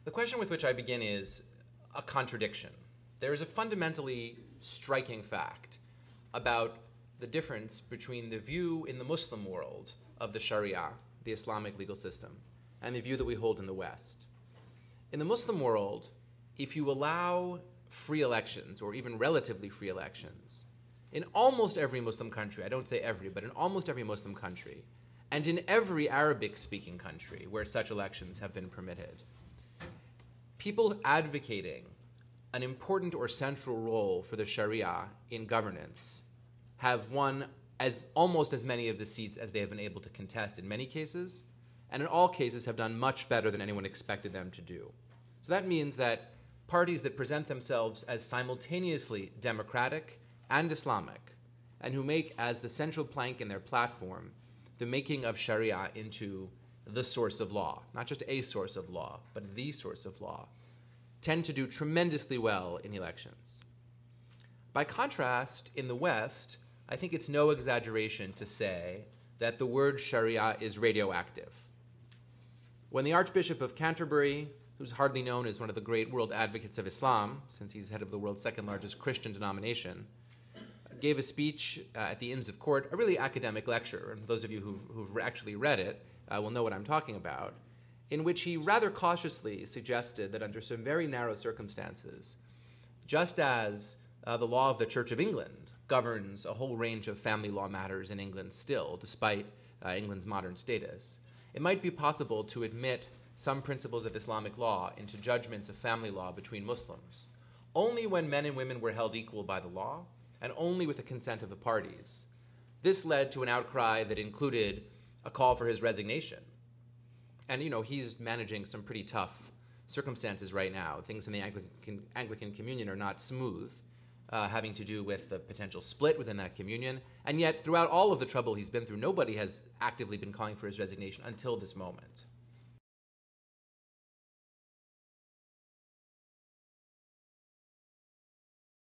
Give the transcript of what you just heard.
The question with which I begin is a contradiction. There is a fundamentally striking fact about the difference between the view in the Muslim world of the Sharia, the Islamic legal system, and the view that we hold in the West. In the Muslim world, if you allow free elections, or even relatively free elections, in almost every Muslim country, I don't say every, but in almost every Muslim country, and in every Arabic-speaking country where such elections have been permitted, people advocating an important or central role for the Sharia in governance have won almost as many of the seats as they have been able to contest in many cases, and in all cases have done much better than anyone expected them to do. So that means that parties that present themselves as simultaneously democratic and Islamic, and who make as the central plank in their platform the making of Sharia into the source of law, not just a source of law, but the source of law, tend to do tremendously well in elections. By contrast, in the West, I think it's no exaggeration to say that the word Sharia is radioactive. When the Archbishop of Canterbury, who's hardly known as one of the great world advocates of Islam, since he's head of the world's second largest Christian denomination, gave a speech at the Inns of Court, a really academic lecture, and those of you who've actually read it will know what I'm talking about, in which he rather cautiously suggested that under some very narrow circumstances, just as the law of the Church of England governs a whole range of family law matters in England still, despite England's modern status, it might be possible to admit some principles of Islamic law into judgments of family law between Muslims, only when men and women were held equal by the law, and only with the consent of the parties. This led to an outcry that included a call for his resignation. And, he's managing some pretty tough circumstances right now. Things in the Anglican communion are not smooth, having to do with the potential split within that communion. And yet, throughout all of the trouble he's been through, nobody has actively been calling for his resignation until this moment.